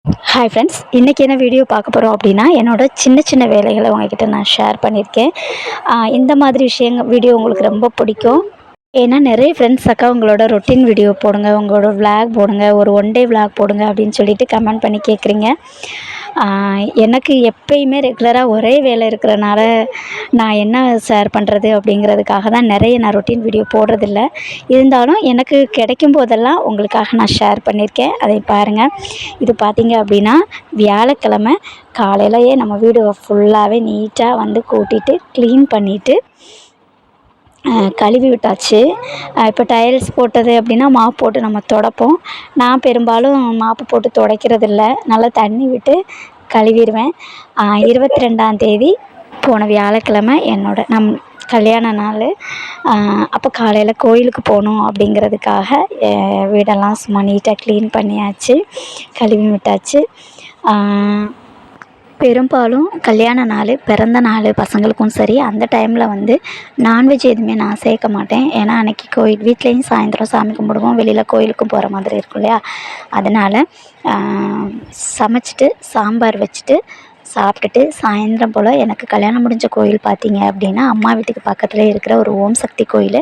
Hi friends, இன்றைக்கி என்ன video பார்க்க போகிறோம் அப்படின்னா, என்னோடய சின்ன சின்ன வேலைகளை உங்ககிட்ட நான் ஷேர் பண்ணியிருக்கேன். இந்த மாதிரி வீடியோ உங்களுக்கு ரொம்ப பிடிக்கும். ஏன்னா நிறைய ஃப்ரெண்ட்ஸ் அக்கா உங்களோட ரொட்டீன் வீடியோ போடுங்க, உங்களோட விளாக் போடுங்க, ஒரு ஒன் டே விளாக் போடுங்க அப்படின்னு சொல்லிட்டு கமெண்ட் பண்ணி கேட்குறீங்க. எனக்கு எப்பயுமே ரெகுலராக ஒரே வேலை இருக்கிறனால நான் என்ன ஷேர் பண்ணுறது அப்படிங்கிறதுக்காக தான் நான் ரொட்டீன் வீடியோ போடுறதில்ல. இருந்தாலும் எனக்கு கிடைக்கும் போதெல்லாம் உங்களுக்காக நான் ஷேர் பண்ணியிருக்கேன். அதை பாருங்கள். இது பார்த்தீங்க அப்படின்னா வியாழக்கிழமை காலையிலேயே நம்ம வீடு ஃபுல்லாகவே நீட்டாக வந்து கூட்டிட்டு க்ளீன் பண்ணிவிட்டு கழுவி விட்டாச்சு. இப்போ டைல்ஸ் போட்டது அப்படின்னா மாப் போட்டு நம்ம துடைப்போம். நான் பெரும்பாலும் மாப்பு போட்டு துடைக்கிறதில்ல, நல்லா தண்ணி விட்டு கழுவிடுவேன். 22ஆம் தேதி போன வியாழக்கிழமை நம் கல்யாண நாள். அப்போ காலையில் கோயிலுக்கு போகணும் அப்படிங்கிறதுக்காக வீடெல்லாம் சும்மா நீட்டாக க்ளீன் பண்ணியாச்சு, கழுவி விட்டாச்சு. பெரும்பாலும் கல்யாண நாள், பிறந்த நாள் பசங்களுக்கும் சரி, அந்த டைமில் வந்து நான்வெஜ் எதுவுமே நான் சேர்க்க மாட்டேன். ஏன்னா அன்றைக்கி வீட்லேயும் சாயந்தரம் சாமி கும்பிடுவோம், வெளியில் கோயிலுக்கும் போகிற மாதிரி இருக்கும் இல்லையா. அதனால் சமைச்சிட்டு சாம்பார் வச்சுட்டு சாப்பிட்டுட்டு சாயந்தரம் போல் எனக்கு கல்யாணம் முடிஞ்ச கோயில் பார்த்திங்க அப்படின்னா அம்மா வீட்டுக்கு பக்கத்தில் இருக்கிற ஒரு ஓம் சக்தி கோயில்.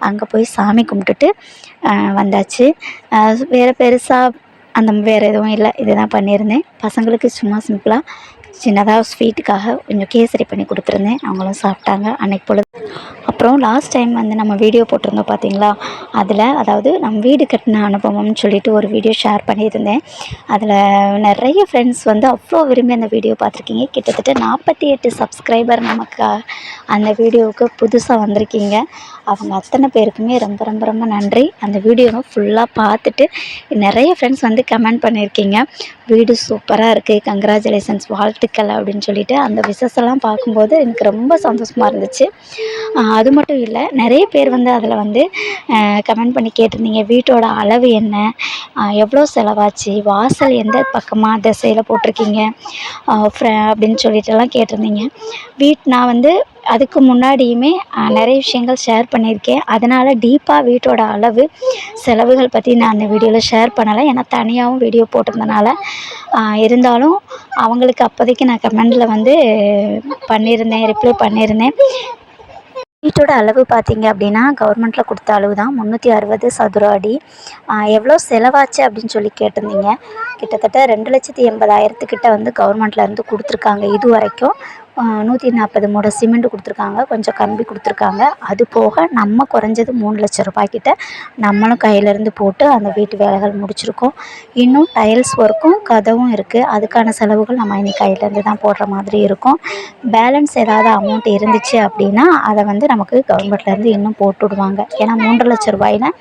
அங்கே போய் சாமி கும்பிட்டுட்டு வந்தாச்சு. வேறு பெருசாக வேறு எதுவும் இல்லை, இதுதான் பண்ணியிருந்தேன். பசங்களுக்கு சும்மா சிம்பிளாக சின்னதாக ஸ்வீட்டுக்காக கொஞ்சம் கேசரி பண்ணி கொடுத்துருந்தேன், அவங்களும் சாப்பிட்டாங்க அன்றைக்கி பொழுது. அப்புறம் லாஸ்ட் டைம் வந்து நம்ம வீடியோ போட்டிருந்தோம் பார்த்தீங்களா, அதாவது நம்ம வீடு கட்டின அனுபவம்னு சொல்லிட்டு ஒரு வீடியோ ஷேர் பண்ணியிருந்தேன். அதில் நிறைய ஃப்ரெண்ட்ஸ் வந்து அவ்வளோ விரும்பி அந்த வீடியோ பார்த்துருக்கீங்க. கிட்டத்தட்ட 48 சப்ஸ்கிரைபர் நமக்கு அந்த வீடியோவுக்கு புதுசாக வந்திருக்கீங்க. அவங்க அத்தனை பேருக்குமே ரொம்ப ரொம்ப ரொம்ப நன்றி. அந்த வீடியோவை ஃபுல்லாக பார்த்துட்டு நிறைய ஃப்ரெண்ட்ஸ் வந்து கமெண்ட் பண்ணியிருக்கீங்க, வீடு சூப்பராக இருக்குது, கங்க்ராச்சுலேஷன்ஸ், வாழ்த்துக்கள் அப்படின்னு சொல்லிட்டு. அந்த விஷஸெல்லாம் பார்க்கும்போது எனக்கு ரொம்ப சந்தோஷமாக இருந்துச்சு. அது மட்டும் இல்லை, நிறைய பேர் வந்து அதில் வந்து கமெண்ட் பண்ணி கேட்டிருந்தீங்க, வீட்டோட அளவு என்ன, எவ்வளோ செலவாச்சு, வாசல் எந்த பக்கமாக திசையில் போட்டிருக்கீங்க அப்படின்னு சொல்லிட்டுலாம் கேட்டிருந்தீங்க. நான் வந்து அதுக்கு முன்னாடியுமே நிறைய விஷயங்கள் ஷேர் பண்ணியிருக்கேன். அதனால் டீப்பாக வீட்டோட அளவு, செலவுகள் பற்றி நான் அந்த வீடியோவில் ஷேர் பண்ணலை, ஏன்னா தனியாகவும் வீடியோ போட்டிருந்தனால. இருந்தாலும் அவங்களுக்கு அப்போதைக்கு நான் கமெண்டில் வந்து ரிப்ளை பண்ணியிருந்தேன். வீட்டோட அளவு பார்த்திங்க அப்படின்னா கவர்மெண்ட்டில் கொடுத்த அளவு தான், 360 சதுர அடி. எவ்வளோ செலவாச்சு அப்படின்னு சொல்லி கேட்டிருந்தீங்க. கிட்டத்தட்ட 2,80,000 வந்து கவர்மெண்ட்லேருந்து கொடுத்துருக்காங்க. இது வரைக்கும் 140 மூடை சிமெண்ட் கொடுத்துருக்காங்க, கொஞ்சம் கம்பி கொடுத்துருக்காங்க. அது போக நம்ம குறைஞ்சது 3 லட்சம் ரூபாய்க்கிட்ட நம்மளும் கையிலேருந்து போட்டு அந்த வீட்டு வேலைகள் முடிச்சிருக்கோம். இன்னும் டைல்ஸ் ஒர்க்கும் கதவும் இருக்குது, அதுக்கான செலவுகள் நம்ம இனி கையிலேருந்து தான் போடுற மாதிரி இருக்கும். பேலன்ஸ் ஏதாவது அமௌண்ட் இருந்துச்சு அப்படின்னா அதை வந்து நமக்கு கவர்மெண்ட்லேருந்து இன்னும் போட்டுவிடுவாங்க. ஏன்னா 3 லட்ச ரூபாயில்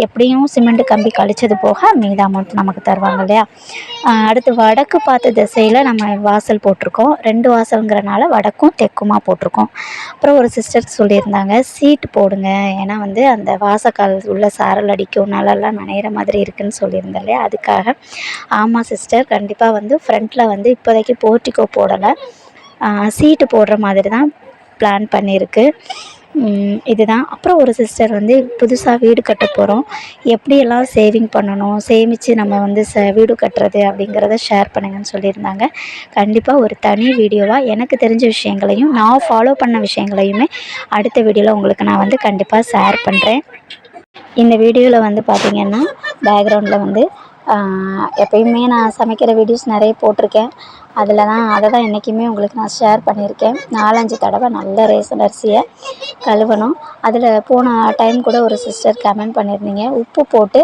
எப்படியும் சிமெண்ட் கம்பி கழிச்சது போக மீத அமௌண்ட் நமக்கு தருவாங்க இல்லையா. அடுத்து வடக்கு பார்த்த திசையில் நம்ம வாசல் போட்டிருக்கோம். 2 வாசலுங்கிறனால வடக்கும் தெற்குமா போட்டிருக்கோம். அப்புறம் ஒரு சிஸ்டர் சொல்லியிருந்தாங்க, சீட்டு போடுங்க, ஏன்னா வந்து அந்த வாசக்கால் உள்ள சாரல் அடிக்கும், நிழல்லாம் நனைகிற மாதிரி இருக்குதுன்னு சொல்லியிருந்தேன் இல்லையா. அதுக்காக ஆமாம் சிஸ்டர், கண்டிப்பாக வந்து ஃப்ரண்ட்டில் வந்து இப்போதைக்கு போர்ட்டிகோ போடலை, சீட்டு போடுற மாதிரி தான் பிளான் பண்ணியிருக்கு. இதுதான். அப்புறம் ஒரு சிஸ்டர் வந்து புதுசாக வீடு கட்ட போகிறோம், எப்படியெல்லாம் சேவிங் பண்ணணும், சேமித்து நம்ம வந்து வீடு கட்டுறது அப்படிங்கிறத ஷேர் பண்ணுங்கன்னு சொல்லியிருந்தாங்க. கண்டிப்பாக ஒரு தனி வீடியோவாக எனக்கு தெரிஞ்ச விஷயங்களையும் நான் ஃபாலோ பண்ண விஷயங்களையுமே அடுத்த வீடியோவில் உங்களுக்கு நான் வந்து கண்டிப்பாக ஷேர் பண்ணுறேன். இந்த வீடியோவில் வந்து பார்த்திங்கன்னா பேக்ரவுண்டில் வந்து எப்பயுமே நான் சமைக்கிற வீடியோஸ் நிறைய போட்டிருக்கேன். அதை தான் என்றைக்குமே உங்களுக்கு நான் ஷேர் பண்ணியிருக்கேன். 4-5 தடவை நல்ல ரேஷன் அரிசியை கழுவணும். அதில் போன டைம் கூட ஒரு சிஸ்டர் கமெண்ட் பண்ணியிருந்தீங்க, உப்பு போட்டு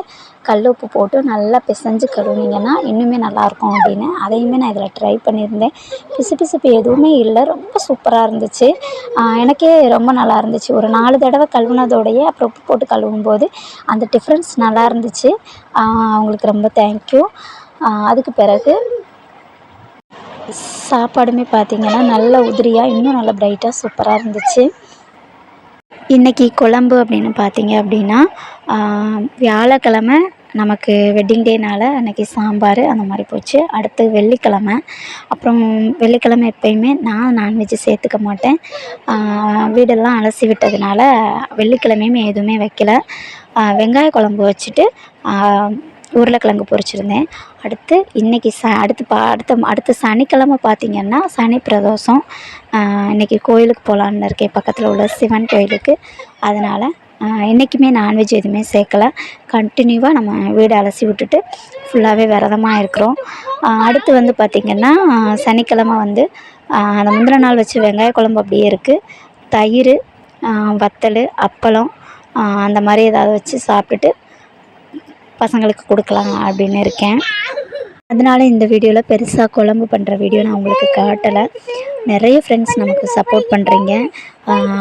கல் உப்பு போட்டு நல்லா பிசைஞ்சு கழுவுனீங்கன்னா இன்னுமே நல்லாயிருக்கும் அப்படின்னு. அதையுமே நான் இதில் ட்ரை பண்ணியிருந்தேன். பிசுபிசுப்பு எதுவுமே இல்லை, ரொம்ப சூப்பராக இருந்துச்சு. எனக்கே ரொம்ப நல்லா இருந்துச்சு. ஒரு 4 தடவை கழுவுனதோடையே அப்புறம் உப்பு போட்டு கழுவும்போது அந்த டிஃப்ரென்ஸ் நல்லா இருந்துச்சு. அவங்களுக்கு ரொம்ப தேங்க்யூ. அதுக்கு பிறகு சாப்பாடுமே பார்த்திங்கன்னா நல்ல உதிரியாக, இன்னும் நல்லா பிரைட்டாக சூப்பராக இருந்துச்சு. இன்றைக்கி குழம்பு அப்படின்னு பார்த்திங்க அப்படின்னா வியாழக்கிழமை நமக்கு வெட்டிங் டேனால் அன்றைக்கி சாம்பார் அந்த மாதிரி போச்சு. அடுத்து வெள்ளிக்கிழமை, அப்புறம் வெள்ளிக்கிழமை எப்பயுமே நான் நான்வெஜ்ஜு சேர்த்துக்க மாட்டேன். வீடெல்லாம் அலசி விட்டதுனால வெள்ளிக்கிழமையுமே எதுவுமே வைக்கல. வெங்காய குழம்பு வச்சுட்டு உருளைக்கிழங்கு பொரிச்சிருந்தேன். அடுத்து இன்றைக்கி அடுத்த சனிக்கிழமை பார்த்திங்கன்னா சனி பிரதோஷம். இன்றைக்கி கோயிலுக்கு போகலான்னு இருக்கேன், பக்கத்தில் உள்ள சிவன் கோயிலுக்கு. அதனால் என்றைக்குமே நான்வெஜ் எதுவுமே சேர்க்கல. கண்டினியூவாக நம்ம வீடு அலசி விட்டுட்டு ஃபுல்லாகவே விரதமாக இருக்கிறோம். அடுத்து வந்து பார்த்திங்கன்னா சனிக்கிழமை வந்து அந்த முந்தின நாள் வச்சு வெங்காய குழம்பு அப்படியே இருக்குது. தயிர், வத்தல், அப்பளம் அந்த மாதிரி ஏதாவது வச்சு சாப்பிட்டுட்டு பசங்களுக்கு கொடுக்கலாம் அப்படின்னு இருக்கேன். அதனால் இந்த வீடியோவில் பெருசாக குழம்பு பண்ணுற வீடியோ நான் உங்களுக்கு காட்டலை. நிறைய ஃப்ரெண்ட்ஸ் நமக்கு சப்போர்ட் பண்ணுறீங்க.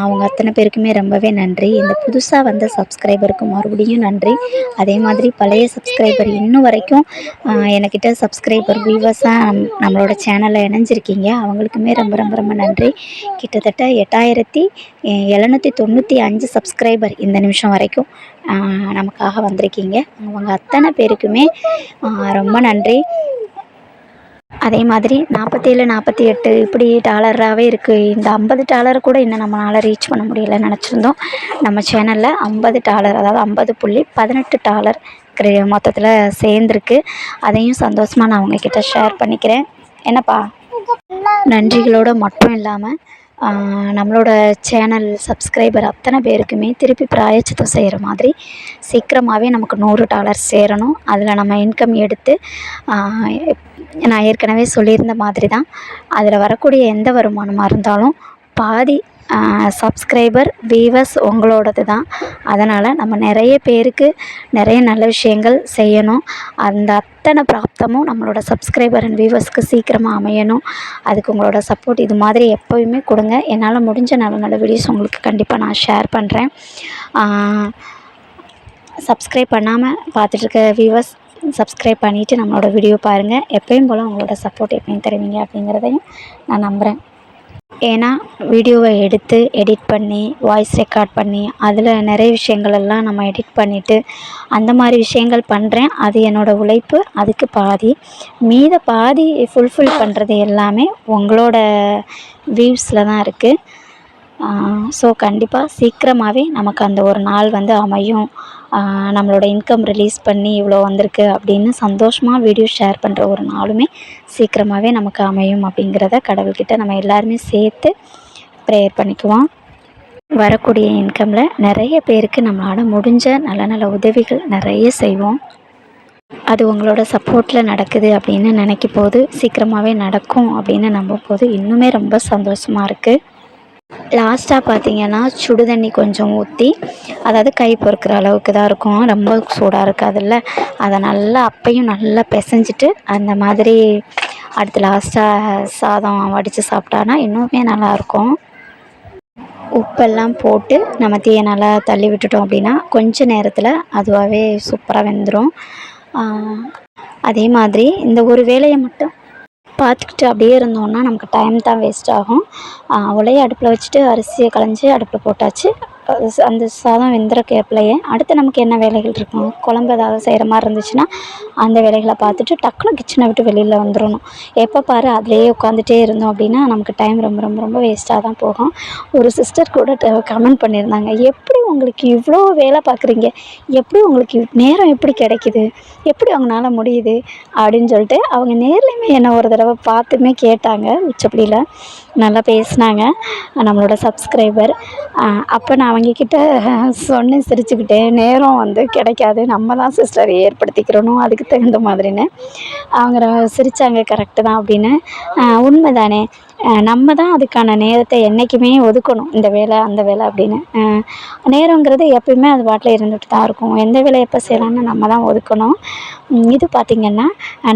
அவங்க அத்தனை பேருக்குமே ரொம்பவே நன்றி. இந்த புதுசாக வந்த சப்ஸ்கிரைபருக்கு மறுபடியும் நன்றி. அதே மாதிரி பழைய சப்ஸ்கிரைபர் இன்னும் வரைக்கும் என்கிட்ட சப்ஸ்கிரைபர் வியூவர்ஸாக நம்மளோட சேனலில் இணைஞ்சிருக்கீங்க. அவங்களுக்குமே ரொம்ப ரொம்ப ரொம்ப நன்றி. கிட்டத்தட்ட 8795 சப்ஸ்கிரைபர் இந்த நிமிஷம் வரைக்கும் நமக்காக வந்திருக்கீங்க. அவங்க அத்தனை பேருக்குமே ரொம்ப நன்றி. அதே மாதிரி 47, 48 இப்படி டாலராகவே இருக்குது. இந்த $50 கூட இன்னும் நம்மளால் ரீச் பண்ண முடியல. நினச்சிருந்தோம் நம்ம சேனலில் $50, அதாவது $50.18 மொத்தத்தில் சேர்ந்துருக்கு. அதையும் சந்தோஷமாக நான் உங்ககிட்ட ஷேர் பண்ணிக்கிறேன். என்னப்பா, நன்றிகளோடு மட்டும் இல்லாமல் நம்மளோட சேனல் சப்ஸ்கிரைபர் அத்தனை பேருக்குமே திருப்பி பிராயச்சித்தம் செய்கிற மாதிரி சீக்கிரமாகவே நமக்கு $100 சேரணும். அதில் நம்ம இன்கம் எடுத்து நான் ஏற்கனவே சொல்லியிருந்த மாதிரி தான் அதில் வரக்கூடிய எந்த வருமானமாக இருந்தாலும் பாதி சப்ஸ்கிரைபர் வியூவர்ஸ் உங்களோடது தான். அதனால் நம்ம நிறைய பேருக்கு நிறைய நல்ல விஷயங்கள் செய்யணும். அந்த அத்தனை பிராப்தமும் நம்மளோட சப்ஸ்கிரைபர் அண்ட் வியூவர்ஸ்க்கு சீக்கிரமாக அமையணும். அதுக்கு உங்களோட சப்போர்ட் இது மாதிரி எப்போயுமே கொடுங்க. என்னால் முடிஞ்ச நல்ல நல்ல வீடியோஸ் உங்களுக்கு கண்டிப்பாக நான் ஷேர் பண்ணுறேன். சப்ஸ்கிரைப் பண்ணாமல் பார்த்துட்ருக்க வியூவர்ஸ் சப்ஸ்கிரைப் பண்ணிவிட்டு நம்மளோட வீடியோ பாருங்கள். எப்பயும் போல் உங்களோட சப்போர்ட் எப்பயும் தருவீங்க அப்படிங்கிறதையும் நான் நம்புகிறேன். ஏன்னா வீடியோவை எடுத்து எடிட் பண்ணி வாய்ஸ் ரெக்கார்ட் பண்ணி அதில் நிறைய விஷயங்கள் எல்லாம் நம்ம எடிட் பண்ணிவிட்டு அந்த மாதிரி விஷயங்கள் பண்ணுறேன். அது என்னோடய உழைப்பு. அதுக்கு பாதி, மீத பாதி ஃபுல்ஃபில் பண்ணுறது எல்லாமே உங்களோட வியூஸில் தான் இருக்குது. ஸோ கண்டிப்பாக சீக்கிரமாகவே நமக்கு அந்த ஒரு நாள் வந்து அமையும். நம்மளோட இன்கம் ரிலீஸ் பண்ணி இவ்வளோ வந்திருக்கு அப்படின்னு சந்தோஷமாக வீடியோ ஷேர் பண்ணுற ஒரு நாளுமே சீக்கிரமாகவே நமக்கு அமையும் அப்படிங்கிறத கடவுள்கிட்ட நம்ம எல்லாருமே சேர்த்து ப்ரேயர் பண்ணிக்குவோம். வரக்கூடிய இன்கமில் நிறைய பேருக்கு நம்மளால் முடிஞ்ச நல்ல நல்ல உதவிகள் நிறைய செய்வோம். அது உங்களோட சப்போர்ட்டில் நடக்குது அப்படின்னு நினைக்கும் போது, சீக்கிரமாகவே நடக்கும் அப்படின்னு நம்பும் போது இன்னுமே ரொம்ப சந்தோஷமாக இருக்குது. லாஸ்ட்டாக பார்த்திங்கன்னா சுடு தண்ணி கொஞ்சம் ஊற்றி, அதாவது கை பொறுக்கிற அளவுக்கு தான் இருக்கும், ரொம்ப சூடாக இருக்காதுல்ல, அதை நல்லா அப்பையும் நல்லா பிசைஞ்சிட்டு அந்த மாதிரி அடுத்து லாஸ்ட்டாக சாதம் வடித்து சாப்பிட்டானா இன்னுமே நல்லாயிருக்கும். உப்பெல்லாம் போட்டு நம்ம தீயை நல்லா தள்ளி விட்டுட்டோம் அப்படின்னா கொஞ்ச நேரத்தில் அதுவாகவே சூப்பராக வெந்துடும். அதே மாதிரி இந்த ஒரு வேலையை மட்டும் பார்த்துக்கிட்டு அப்படியே இருந்தோம்னா நமக்கு டைம் தான் வேஸ்ட் ஆகும். உலையை அடுப்பில் வச்சுட்டு அரிசியை களைஞ்சி அடுப்பில் போட்டாச்சு. அந்த சாதம் வெந்துற கேப்லையே அடுத்து நமக்கு என்ன வேலைகள் இருக்கும், குழம்பு ஏதாவது செய்கிற மாதிரி இருந்துச்சுன்னா அந்த வேலைகளை பார்த்துட்டு டக்குனு கிச்சனை விட்டு வெளியில் வந்துடணும். எப்போ பாரு அதிலேயே உட்காந்துட்டே இருந்தோம் அப்படின்னா நமக்கு டைம் ரொம்ப ரொம்ப ரொம்ப வேஸ்ட்டாக தான் போகும். ஒரு சிஸ்டர் கூட கமெண்ட் பண்ணியிருந்தாங்க, எப்படி உங்களுக்கு இவ்வளோ வேலை பார்க்குறீங்க, எப்படி உங்களுக்கு நேரம் எப்படி கிடைக்கிது, எப்படி அவங்களால முடியுது அப்படின்னு சொல்லிட்டு அவங்க நேர்லையுமே என்ன ஒரு தடவை பார்த்துமே கேட்டாங்க. உச்சப்படியில் நல்லா பேசினாங்க நம்மளோட சப்ஸ்கிரைபர். அப்போ நான் அவங்கக்கிட்ட சொன்னேன் சிரிச்சுக்கிட்டே, நேரம் வந்து கிடைக்காது, நம்ம தான் சிஸ்டர் ஏற்படுத்திக்கிறணும் அதுக்கு தகுந்த மாதிரின்னு. அவங்க சிரித்தாங்க, கரெக்டு தான் அப்படின்னு. உண்மை தானே, நம்ம தான் அதுக்கான நேரத்தை என்றைக்குமே ஒதுக்கணும், இந்த வேலை அந்த வேலை அப்படின்னு. நேரங்கிறது எப்பயுமே அது பாட்டில் இருந்துகிட்டு தான் இருக்கும். எந்த வேலை எப்போ செய்யலாம்னு நம்ம தான் ஒதுக்கணும். இது பார்த்திங்கன்னா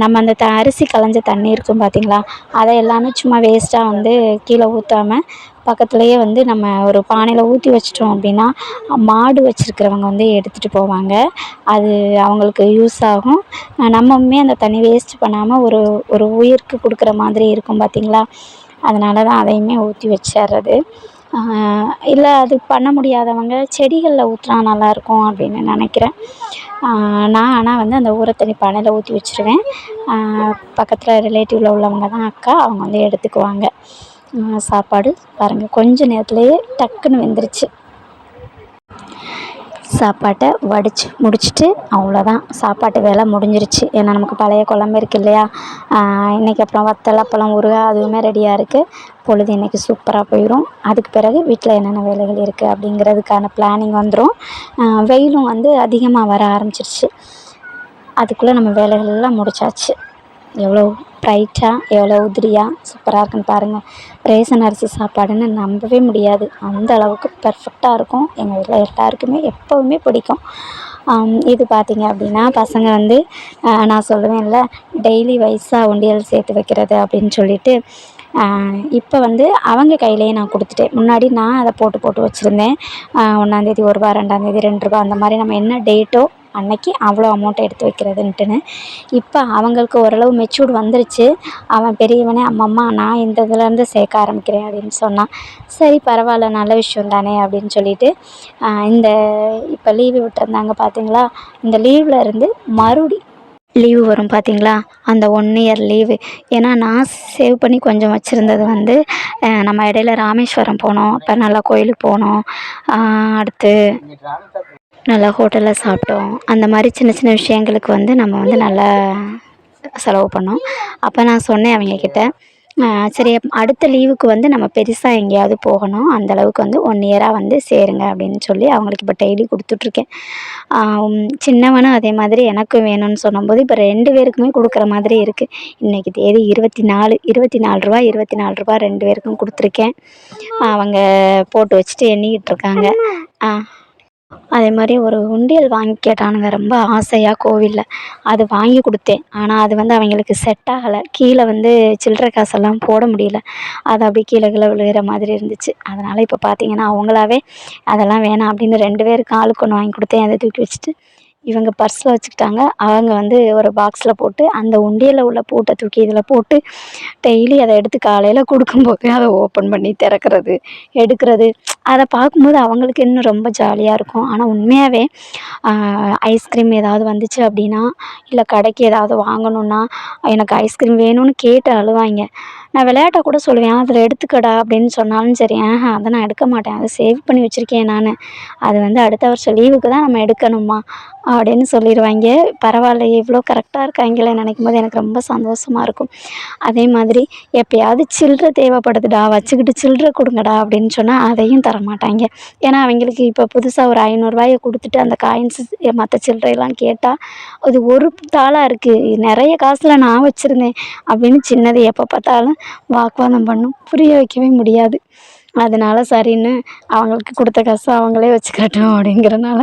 நம்ம அந்த அரிசி களைஞ்ச தண்ணி இருக்கும் பார்த்திங்களா, அதை எல்லாமே சும்மா வேஸ்ட்டாக வந்து கீழே ஊற்றாமல் பக்கத்துலேயே வந்து நம்ம ஒரு பானையில் ஊற்றி வச்சிட்டோம் அப்படின்னா மாடு வச்சுருக்கிறவங்க வந்து எடுத்துகிட்டு போவாங்க. அது அவங்களுக்கு யூஸ் ஆகும். நம்மமே அந்த தண்ணி வேஸ்ட் பண்ணாமல் ஒரு ஒரு உயிருக்கு கொடுக்குற மாதிரி இருக்கும் பார்த்திங்களா. அதனால தான் அதையுமே ஊற்றி வச்சிடுறது. இல்லை அது பண்ண முடியாதவங்க செடிகளில் ஊற்றினா நல்லாயிருக்கும் அப்படின்னு நினைக்கிறேன். நான் ஆனால் வந்து அந்த ஊற தண்ணி பானையில் ஊற்றி வச்சுருவேன். பக்கத்தில் ரிலேட்டிவில் உள்ளவங்க தான் அக்கா, அவங்க வந்து எடுத்துக்குவாங்க. சாப்பாடு பாருங்கள் கொஞ்சம் நேரத்துலேயே டக்குன்னு வெந்துருச்சு. சாப்பாட்டை வடித்து முடிச்சுட்டு அவ்வளோதான், சாப்பாட்டு வேலை முடிஞ்சிருச்சு. ஏன்னா நமக்கு பழைய குழம்பு இருக்குது இல்லையா, இன்றைக்கி அப்புறம் வத்தல் அப்பளம் ஊறுகாய் அதுவுமே ரெடியாக இருக்குது. பொழுது இன்றைக்கி சூப்பராக போயிடும். அதுக்கு பிறகு வீட்டில் என்னென்ன வேலைகள் இருக்குது அப்படிங்கிறதுக்கான பிளானிங் வந்துடும். வெயிலும் வந்து அதிகமாக வர ஆரம்பிச்சிருச்சு. அதுக்குள்ளே நம்ம வேலைகள் எல்லாம் முடிச்சாச்சு. எவ்வளோ ப்ரைட்டாக எவ்வளோ உதிரியாக சூப்பராக இருக்குன்னு பாருங்கள். ரேஷன் அரிசி சாப்பாடுன்னு நம்பவே முடியாது, அந்த அளவுக்கு பெர்ஃபெக்டாக இருக்கும். எங்கள் வீட்டில் எல்லாருக்குமே எப்போவுமே பிடிக்கும். இது பார்த்திங்க அப்படின்னா பசங்க வந்து நான் சொல்லுவேன்ல டெய்லி வைஸாக உண்டியல் சேர்த்து வைக்கிறது அப்படின்னு சொல்லிட்டு, இப்போ வந்து அவங்க கையிலேயே நான் கொடுத்துட்டேன். முன்னாடி நான் அதை போட்டு போட்டு வச்சுருந்தேன். 1ஆந்தேதி ரூ. 1, 2ஆந்தேதி ரூ. 2, அந்த மாதிரி நம்ம என்ன டேட்டோ அன்னைக்கு அவ்வளோ அமௌண்ட்டை எடுத்து வைக்கிறதுன்ட்டுன்னு. இப்போ அவங்களுக்கு ஓரளவு மெச்சூர்டு வந்துருச்சு. அவன் பெரியவனே அம்மம்மா நான் இந்த இதுலேருந்து சேர்க்க ஆரம்பிக்கிறேன் அப்படின்னு சொன்னான். சரி பரவாயில்ல, நல்ல விஷயம் தானே அப்படின்னு சொல்லிட்டு இந்த இப்போ லீவு விட்டுருந்தாங்க பார்த்தீங்களா, இந்த லீவில் இருந்து மறுபடி லீவு வரும் பார்த்தீங்களா, அந்த 1 இயர் லீவு. ஏன்னா நான் சேவ் பண்ணி கொஞ்சம் வச்சுருந்தது வந்து நம்ம இடையில ராமேஸ்வரம் போனோம், அப்போ நல்லா கோயிலுக்கு போனோம், அடுத்து நல்லா ஹோட்டலில் சாப்பிட்டோம். அந்த மாதிரி சின்ன சின்ன விஷயங்களுக்கு வந்து நம்ம வந்து நல்லா செலவு பண்ணோம். அப்போ நான் சொன்னேன் அவங்கக்கிட்ட, சரி அடுத்த லீவுக்கு வந்து நம்ம பெருசாக எங்கேயாவது போகணும், அந்தளவுக்கு வந்து 1 இயராக வந்து சேருங்க அப்படின்னு சொல்லி அவங்களுக்கு இப்போ டெய்லி கொடுத்துட்ருக்கேன். சின்னவனும் அதே மாதிரி எனக்கும் வேணும்னு சொன்னபோது இப்போ 2 பேருக்குமே கொடுக்குற மாதிரி இருக்குது. இன்றைக்கி தேதி 24, ரூ. 24 2 பேருக்கும் கொடுத்துருக்கேன். அவங்க போட்டு வச்சுட்டு எண்ணிக்கிட்டு இருக்காங்க. அதே மாதிரி ஒரு உண்டியல் வாங்கி கேட்டானுங்க ரொம்ப ஆசையாக கோவிலில். அது வாங்கி கொடுத்தேன். ஆனால் அது வந்து அவங்களுக்கு செட் ஆகலை. கீழே வந்து சில்லறை காசெல்லாம் போட முடியல. அது அப்படியே கீழே கீழே விழுகிற மாதிரி இருந்துச்சு. அதனால் இப்போ பார்த்திங்கன்னா அவங்களாவே அதெல்லாம் வேணாம் அப்படின்னு 2 பேருக்கு ஆளுக்கு ஒன்று வாங்கி கொடுத்தேன். அதை தூக்கி வச்சுட்டு இவங்க பர்ஸில் வச்சுக்கிட்டாங்க. அவங்க வந்து ஒரு பாக்ஸில் போட்டு அந்த உண்டியலில் உள்ள பூட்டை தூக்கி இதில் போட்டு டெய்லி அதை எடுத்து காலையில் கொடுக்கும்போது அதை ஓப்பன் பண்ணி திறக்கிறது எடுக்கிறது, அதை பார்க்கும்போது அவங்களுக்கு இன்னும் ரொம்ப ஜாலியாக இருக்கும். ஆனால் உண்மையாகவே ஐஸ்கிரீம் ஏதாவது வந்துச்சு அப்படின்னா, இல்லை கடைக்கு ஏதாவது வாங்கணுன்னா எனக்கு ஐஸ்கிரீம் வேணும்னு கேட்டு அழுவாங்க. நான் விளையாட்டாக கூட சொல்லுவேன், அதில் எடுத்துக்கடா அப்படின்னு சொன்னாலும் சரி, அதை நான் எடுக்க மாட்டேன், அதை சேவ் பண்ணி வச்சுருக்கேன் நான், அது வந்து அடுத்த வருஷம் லீவுக்கு தான் நம்ம எடுக்கணுமா அப்படின்னு சொல்லிடுவாங்க. பரவாயில்ல இவ்வளோ கரெக்டாக இருக்காங்களே நினைக்கும் போது எனக்கு ரொம்ப சந்தோஷமாக இருக்கும். அதே மாதிரி எப்போயாவது சில்லறை தேவைப்படுதுடா வச்சுக்கிட்டு சில்லறை கொடுங்கடா அப்படின்னு சொன்னால் அதையும் தரமாட்டாங்க. ஏன்னா அவங்களுக்கு இப்போ புதுசாக ஒரு 500 கொடுத்துட்டு அந்த காயின்ஸு மற்ற சில்லறையெல்லாம் கேட்டால் அது ஒரு தாளாக இருக்குது, நிறைய காசில் நான் வச்சுருந்தேன் அப்படின்னு சின்னது எப்போ பார்த்தாலும் வாக்குவாதம் பண்ணும். புரிய வைக்கவே முடியாது. அதனால சரின்னு அவங்களுக்கு கொடுத்த காசை அவங்களே வச்சுக்கட்டும் அப்படிங்கிறனால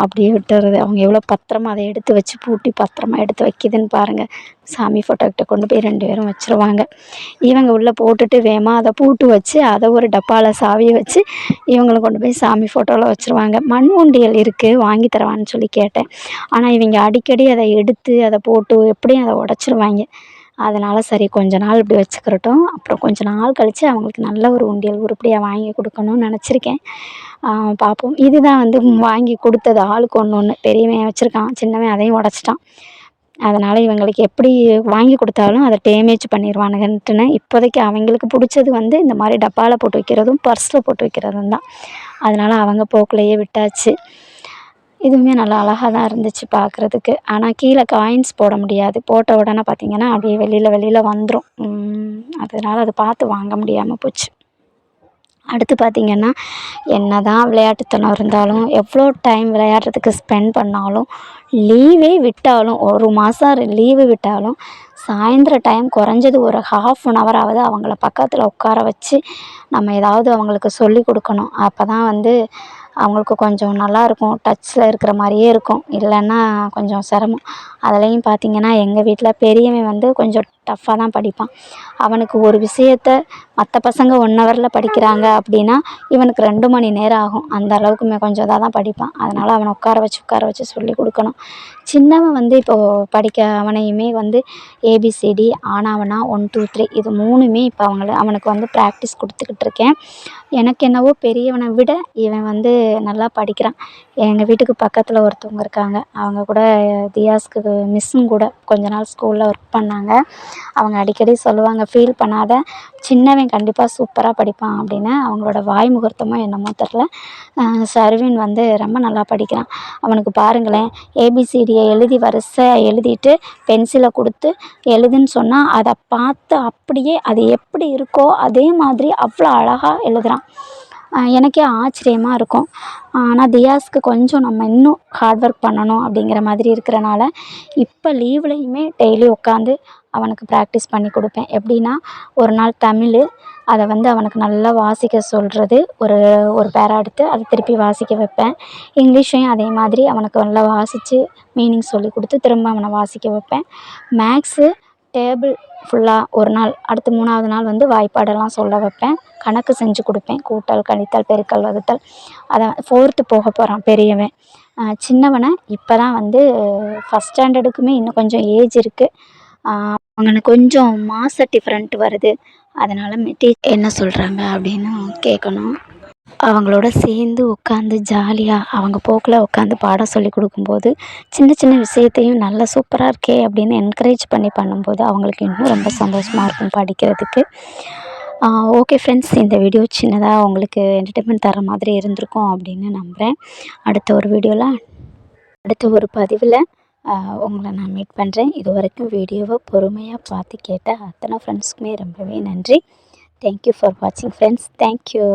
அப்படியே விட்டுறது. அவங்க எவ்வளோ பத்திரமா அதை எடுத்து வச்சு பூட்டி பத்திரமா எடுத்து வைக்கிதுன்னு பாருங்கள். சாமி ஃபோட்டோக்கிட்ட கொண்டு போய் 2 பேரும் வச்சுருவாங்க. இவங்க உள்ளே போட்டுட்டு வேகமாக அதை பூட்டு வச்சு அதை ஒரு டப்பாவில் சாவியை வச்சு இவங்களும் கொண்டு போய் சாமி ஃபோட்டோவில் வச்சுருவாங்க. மண் உண்டியல் இருக்குது, வாங்கி தரவான்னு சொல்லி கேட்டேன். ஆனால் இவங்க அடிக்கடி அதை எடுத்து அதை போட்டு எப்படியும் அதை உடச்சிருவாங்க. அதனால் சரி கொஞ்ச நாள் இப்படி வச்சுக்கிறட்டும், அப்புறம் கொஞ்ச நாள் கழித்து அவங்களுக்கு நல்ல ஒரு உண்டியல் உருப்படியாக வாங்கி கொடுக்கணும்னு நினச்சிருக்கேன். பார்ப்போம். இதுதான் வந்து வாங்கி கொடுத்தது ஆளுக்கு ஒன்று ஒன்று. பெரியவன் வச்சுருக்கான், சின்னவன் அதையும் உடச்சிட்டான். அதனால் இவங்களுக்கு எப்படி வாங்கி கொடுத்தாலும் அதை டேமேஜ் பண்ணிடுவானுங்கன்ட்டுன்னு இப்போதைக்கு அவங்களுக்கு பிடிச்சது வந்து இந்த மாதிரி டப்பாவில் போட்டு வைக்கிறதும் பர்ஸில் போட்டு வைக்கிறதும் தான். அதனால் அவங்க போக்குலேயே விட்டாச்சு. இதுவுமே நல்லா அழகாக தான் இருந்துச்சு பார்க்குறதுக்கு. ஆனால் கீழே காயின்ஸ் போட முடியாது. போட்ட உடனே பார்த்திங்கன்னா அப்படியே வெளியில் வந்துடும். அதனால் அதை பார்த்து வாங்க முடியாமல் போச்சு. அடுத்து பார்த்திங்கன்னா என்ன தான் விளையாட்டுத்தனம் இருந்தாலும் எவ்வளோ டைம் விளையாடுறதுக்கு ஸ்பெண்ட் பண்ணாலும் லீவே விட்டாலும் 1 மாதம் லீவு விட்டாலும் சாயந்தரம் டைம் குறைஞ்சது ஒரு 1/2 ஹவராவது அவங்கள பக்கத்தில் உட்கார வச்சு நம்ம ஏதாவது அவங்களுக்கு சொல்லி கொடுக்கணும். அப்போ தான் வந்து அவங்களுக்கு கொஞ்சம் நல்லாயிருக்கும், டச்சில் இருக்கிற மாதிரியே இருக்கும். இல்லைன்னா கொஞ்சம் சிரமம். அதுலேயும் பார்த்திங்கன்னா எங்கள் வீட்டில் பெரியவன் வந்து கொஞ்சம் டஃப்பாக தான் படிப்பான். அவனுக்கு ஒரு விஷயத்த மற்ற பசங்க 1 ஹவரில் படிக்கிறாங்க அப்படின்னா இவனுக்கு 2 மணி நேரம் ஆகும். அந்த அளவுக்கு கொஞ்சம் இதாக தான் படிப்பான். அதனால் அவனை உட்கார வச்சு சொல்லி கொடுக்கணும். சின்னவன் வந்து இப்போது படிக்க அவனையுமே வந்து ஏபிசிடி ஆனாவனா 1 2 3 இது 3மே இப்போ அவனுக்கு வந்து ப்ராக்டிஸ் கொடுத்துக்கிட்டு இருக்கேன். எனக்கு என்னவோ பெரியவனை விட இவன் வந்து நல்லா படிக்கிறான். எங்கள் வீட்டுக்கு பக்கத்தில் ஒருத்தவங்க இருக்காங்க. அவங்க கூட தியாஸ்க்கு மிஸ்ஸும் கூட கொஞ்ச நாள் ஸ்கூலில் ஒர்க் பண்ணாங்க. அவங்க அடிக்கடி சொல்லுவாங்க, "ஃபீல் பண்ணாத, சின்னவன் கண்டிப்பாக சூப்பராக படிப்பான்" அப்படின்னு. அவங்களோட வாய் முகூர்த்தமோ என்னமோ தெரில, சர்வின் வந்து ரொம்ப நல்லா படிக்கிறான். அவனுக்கு பாருங்களேன், ஏபிசிடியை எழுதி வரிசையாக எழுதிட்டு பென்சிலை கொடுத்து எழுதுன்னு சொன்னால் அதை பார்த்து அப்படியே அது எப்படி இருக்கோ அதே மாதிரி அவ்வளோ அழகாக எழுதுகிறான். எனக்கே ஆச்சரியமாக இருக்கும். ஆனால் தியாஸ்க்கு கொஞ்சம் நம்ம இன்னும் ஹார்ட் ஒர்க் பண்ணணும் அப்படிங்கிற மாதிரி இருக்கிறனால, இப்போ லீவ்லேயுமே டெய்லி உட்காந்து அவனுக்கு ப்ராக்டிஸ் பண்ணி கொடுப்பேன். எப்படின்னா, ஒரு நாள் தமிழ், அதை வந்து அவனுக்கு நல்லா வாசிக்க சொல்கிறது, ஒரு ஒரு பேரா எடுத்து அதை திருப்பி வாசிக்க வைப்பேன். இங்கிலீஷையும் அதே மாதிரி அவனுக்கு நல்லா வாசித்து மீனிங் சொல்லி கொடுத்து திரும்ப அவனை வாசிக்க வைப்பேன். மேக்ஸு டேபிள் ஃபுல்லாக ஒரு நாள், அடுத்து 3வது நாள் வந்து வாய்ப்பாடெல்லாம் சொல்ல வைப்பேன். கணக்கு செஞ்சு கொடுப்பேன், கூட்டல், கழித்தல், பெருக்கல், வகுத்தல். அதை 4th போக போகிறான் பெரியவன். சின்னவனை இப்போ தான் வந்து ஃபஸ்ட் ஸ்டாண்டர்டுக்குமே இன்னும் கொஞ்சம் ஏஜ் இருக்குது. அவங்களுக்கு கொஞ்சம் மாத டிஃப்ரெண்ட் வருது. அதனால் என்ன சொல்கிறாங்க அப்படின்னு கேட்கணும். அவங்களோட சேர்ந்து உட்காந்து ஜாலியாக அவங்க போக்கில் உட்காந்து பாடம் சொல்லி கொடுக்கும்போது, சின்ன சின்ன விஷயத்தையும் நல்லா சூப்பராக இருக்கே அப்படின்னு என்கரேஜ் பண்ணி பண்ணும்போது அவங்களுக்கு இன்னும் ரொம்ப சந்தோஷமாக இருக்கும் படிக்கிறதுக்கு. ஓகே ஃப்ரெண்ட்ஸ், இந்த வீடியோ சின்னதாக உங்களுக்கு என்டர்டெயின்மெண்ட் தர மாதிரி இருந்திருக்கும் அப்படின்னு நம்புகிறேன். அடுத்த ஒரு பதிவில் உங்களை நான் மீட் பண்ணுறேன். இது வரைக்கும் வீடியோவை பொறுமையாக பார்த்து கேட்ட அத்தனை ஃப்ரெண்ட்ஸ்க்குமே ரொம்பவே நன்றி. தேங்க்யூ ஃபார் வாட்சிங் ஃப்ரெண்ட்ஸ். தேங்க்யூ.